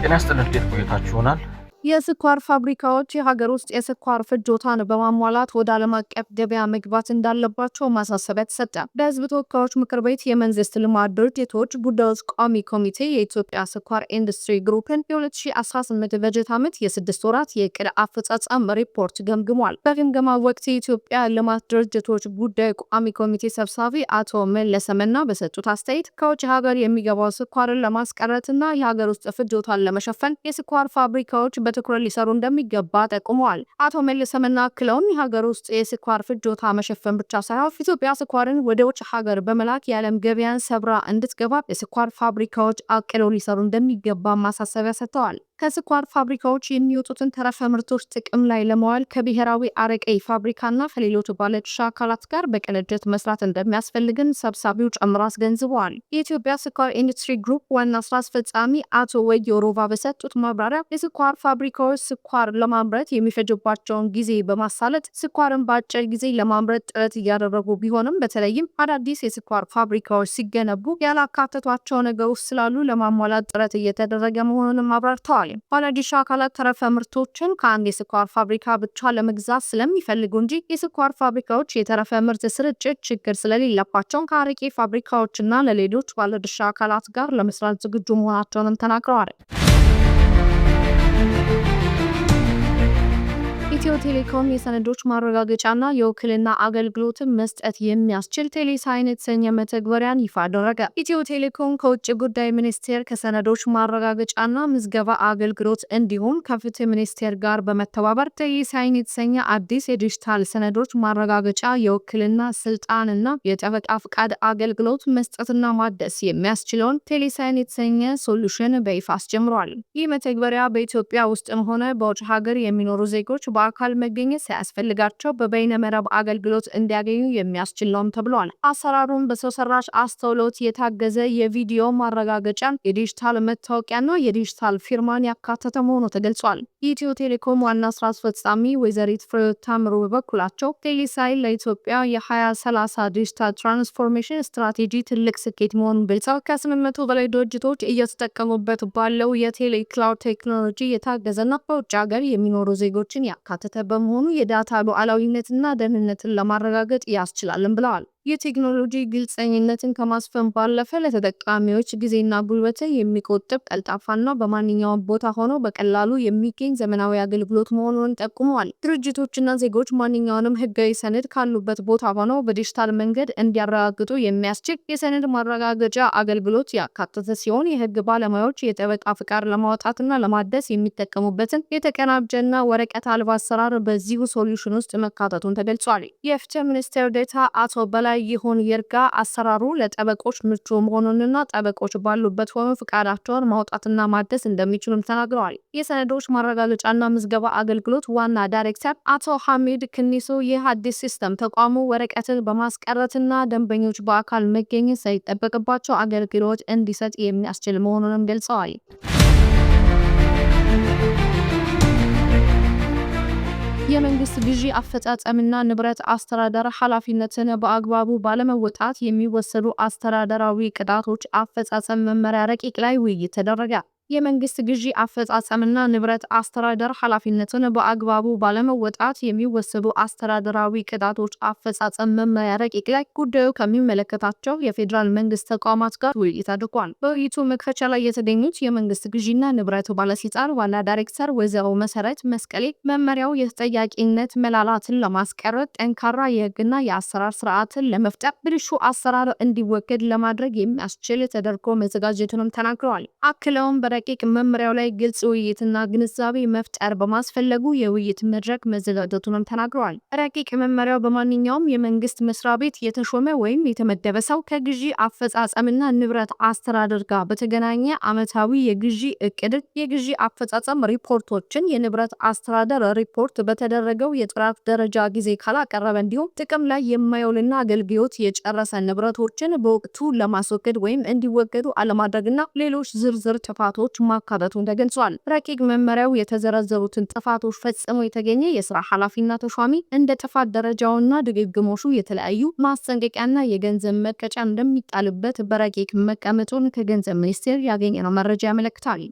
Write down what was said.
ጤና ይስጥልን እንዴት ቆይታችሁናል? የስኳር ፋብሪካዎች የሀገር ውስጥ የስኳር ፍጆታን በማሟላት ወደ ዓለም አቀፍ ገበያ መግባት እንዳለባቸው ማሳሰቢያ ተሰጠ። በሕዝብ ተወካዮች ምክር ቤት የመንግስት ልማት ድርጅቶች ጉዳዮች ቋሚ ኮሚቴ የኢትዮጵያ ስኳር ኢንዱስትሪ ግሩፕን የ2018 በጀት ዓመት የ6 ወራት የዕቅድ አፈጻጸም ሪፖርት ገምግሟል። በግምገማው ወቅት የኢትዮጵያ ልማት ድርጅቶች ጉዳይ ቋሚ ኮሚቴ ሰብሳቢ አቶ መለሰ መና በሰጡት አስተያየት ከውጭ ሀገር የሚገባው ስኳርን ለማስቀረትና የሀገር ውስጥ ፍጆታን ለመሸፈን የስኳር ፋብሪካዎች በትኩረት ሊሰሩ እንደሚገባ ጠቁመዋል። አቶ መለሰ መና አክለውም የሀገር ውስጥ የስኳር ፍጆታ መሸፈን ብቻ ሳይሆን ኢትዮጵያ ስኳርን ወደ ውጭ ሀገር በመላክ የዓለም ገበያን ሰብራ እንድትገባ የስኳር ፋብሪካዎች አቅለው ሊሰሩ እንደሚገባ ማሳሰቢያ ሰጥተዋል። ከስኳር ፋብሪካዎች የሚወጡትን ተረፈ ምርቶች ጥቅም ላይ ለማዋል ከብሔራዊ አረቄ ፋብሪካና ከሌሎች ባለድርሻ አካላት ጋር በቅንጅት መስራት እንደሚያስፈልግን ሰብሳቢው ጨምሮ አስገንዝበዋል። የኢትዮጵያ ስኳር ኢንዱስትሪ ግሩፕ ዋና ስራ አስፈጻሚ አቶ ወዮ ሮባ በሰጡት ማብራሪያ የስኳር ፋብሪካዎች ስኳር ለማምረት የሚፈጅባቸውን ጊዜ በማሳለጥ ስኳርን በአጭር ጊዜ ለማምረት ጥረት እያደረጉ ቢሆንም በተለይም አዳዲስ የስኳር ፋብሪካዎች ሲገነቡ ያላካተቷቸው ነገሮች ስላሉ ለማሟላት ጥረት እየተደረገ መሆኑንም አብራርተዋል። ባለድርሻ አካላት ተረፈ ምርቶችን ከአንድ የስኳር ፋብሪካ ብቻ ለመግዛት ስለሚፈልጉ እንጂ የስኳር ፋብሪካዎች የተረፈ ምርት ስርጭት ችግር ስለሌለባቸው ከአረቄ ፋብሪካዎችና ለሌሎች ባለድርሻ አካላት ጋር ለመስራት ዝግጁ መሆናቸውንም ተናግረዋል። ኢትዮ ቴሌኮም የሰነዶች ማረጋገጫና የውክልና አገልግሎትን መስጠት የሚያስችል ቴሌሳይን የተሰኘ መተግበሪያን ይፋ አደረገ። ኢትዮ ቴሌኮም ከውጭ ጉዳይ ሚኒስቴር ከሰነዶች ማረጋገጫና ምዝገባ አገልግሎት እንዲሁም ከፍትህ ሚኒስቴር ጋር በመተባበር ቴሌሳይን የተሰኘ አዲስ የዲጂታል ሰነዶች ማረጋገጫ የውክልና ስልጣንና የጠበቃ ፍቃድ አገልግሎት መስጠትና ማደስ የሚያስችለውን ቴሌሳይን የተሰኘ ሶሉሽን በይፋ አስጀምሯል። ይህ መተግበሪያ በኢትዮጵያ ውስጥም ሆነ በውጭ ሀገር የሚኖሩ ዜጎች በአካል መገኘት ሳያስፈልጋቸው በበይነ መረብ አገልግሎት እንዲያገኙ የሚያስችል ነው ተብሏል። አሰራሩን በሰው ሰራሽ አስተውሎት የታገዘ የቪዲዮ ማረጋገጫን፣ የዲጂታል መታወቂያና የዲጂታል ፊርማን ያካተተ መሆኑ ተገልጿል። የኢትዮ ቴሌኮም ዋና ስራ አስፈጻሚ ወይዘሪት ፍሬሕይወት ታምሩ በበኩላቸው ቴሌሳይን ለኢትዮጵያ የ2030 ዲጂታል ትራንስፎርሜሽን ስትራቴጂ ትልቅ ስኬት መሆኑን ገልጸው ከ800 በላይ ድርጅቶች እየተጠቀሙበት ባለው የቴሌ ክላውድ ቴክኖሎጂ የታገዘና በውጭ ሀገር የሚኖሩ ዜጎችን ያካተተ በመሆኑ የዳታ ሉዓላዊነትና ደህንነትን ለማረጋገጥ ያስችላልን ብለዋል። የቴክኖሎጂ ግልጸኝነትን ከማስፈን ባለፈ ለተጠቃሚዎች ጊዜና ጉልበት የሚቆጥብ ቀልጣፋና በማንኛውም ቦታ ሆኖ በቀላሉ የሚገኝ ዘመናዊ አገልግሎት መሆኑን ጠቁመዋል። ድርጅቶችና ዜጎች ማንኛውንም ህጋዊ ሰነድ ካሉበት ቦታ ሆነው በዲጂታል መንገድ እንዲያረጋግጡ የሚያስችል የሰነድ ማረጋገጫ አገልግሎት ያካተተ ሲሆን የህግ ባለሙያዎች የጠበቃ ፍቃድ ለማውጣትና ለማደስ የሚጠቀሙበትን የተቀናጀና ወረቀት አልባ አሰራር በዚሁ ሶሉሽን ውስጥ መካተቱን ተገልጿል። የፍትህ ሚኒስቴር ዴኤታ አቶ በላይ ይሁን ይርጋ አሰራሩ ለጠበቆች ምቹ መሆኑንና ጠበቆች ባሉበት ሆነው ፍቃዳቸውን ማውጣትና ማደስ እንደሚችሉም ተናግረዋል። የሰነዶች ማረጋገጫና ምዝገባ አገልግሎት ዋና ዳይሬክተር አቶ ሐሚድ ክኒሶ ይህ አዲስ ሲስተም ተቋሙ ወረቀትን በማስቀረትና ደንበኞች በአካል መገኘት ሳይጠበቅባቸው አገልግሎት እንዲሰጥ የሚያስችል መሆኑንም ገልጸዋል። የመንግስት ግዢ አፈጻጸምና ንብረት አስተዳደር ኃላፊነትን በአግባቡ ባለመወጣት የሚወሰዱ አስተዳደራዊ ቅጣቶች አፈጻጸም መመሪያ ረቂቅ ላይ ውይይት ተደረገ። የመንግስት ግዢ አፈጻጸምና ንብረት አስተዳደር ኃላፊነትን በአግባቡ ባለመወጣት የሚወሰዱ አስተዳደራዊ ቅጣቶች አፈጻጸም መመሪያ ረቂቅ ላይ ጉዳዩ ከሚመለከታቸው የፌዴራል መንግስት ተቋማት ጋር ውይይት አድርጓል። በውይይቱ መክፈቻ ላይ የተገኙት የመንግስት ግዢና ንብረት ባለስልጣን ዋና ዳይሬክተር ወይዘሮ መሰረት መስቀሌ መመሪያው የተጠያቂነት መላላትን ለማስቀረት፣ ጠንካራ የህግና የአሰራር ስርዓትን ለመፍጠር፣ ብልሹ አሰራር እንዲወገድ ለማድረግ የሚያስችል ተደርጎ መዘጋጀቱንም ተናግረዋል። አክለውም ረቂቅ መመሪያው ላይ ግልጽ ውይይትና ግንዛቤ መፍጠር በማስፈለጉ የውይይት መድረክ መዘጋጀቱንም ተናግረዋል። ረቂቅ መመሪያው በማንኛውም የመንግስት መስሪያ ቤት የተሾመ ወይም የተመደበ ሰው ከግዢ አፈጻጸምና ንብረት አስተዳደር ጋር በተገናኘ ዓመታዊ የግዢ እቅድ፣ የግዢ አፈጻጸም ሪፖርቶችን፣ የንብረት አስተዳደር ሪፖርት በተደረገው የጥራት ደረጃ ጊዜ ካላቀረበ እንዲሁም ጥቅም ላይ የማይውልና አገልግሎት የጨረሰ ንብረቶችን በወቅቱ ለማስወገድ ወይም እንዲወገዱ አለማድረግና ሌሎች ዝርዝር ጥፋቶች ማካተቱን ተገልጿል። ረቂቅ መመሪያው የተዘረዘሩትን ጥፋቶች ፈጽሞ የተገኘ የስራ ኃላፊና ተሿሚ እንደ ጥፋት ደረጃውና ድግግሞሹ የተለያዩ ማስጠንቀቂያና የገንዘብ መቀጫ እንደሚጣልበት በረቂቅ መቀመጡን ከገንዘብ ሚኒስቴር ያገኘነው መረጃ ያመለክታል።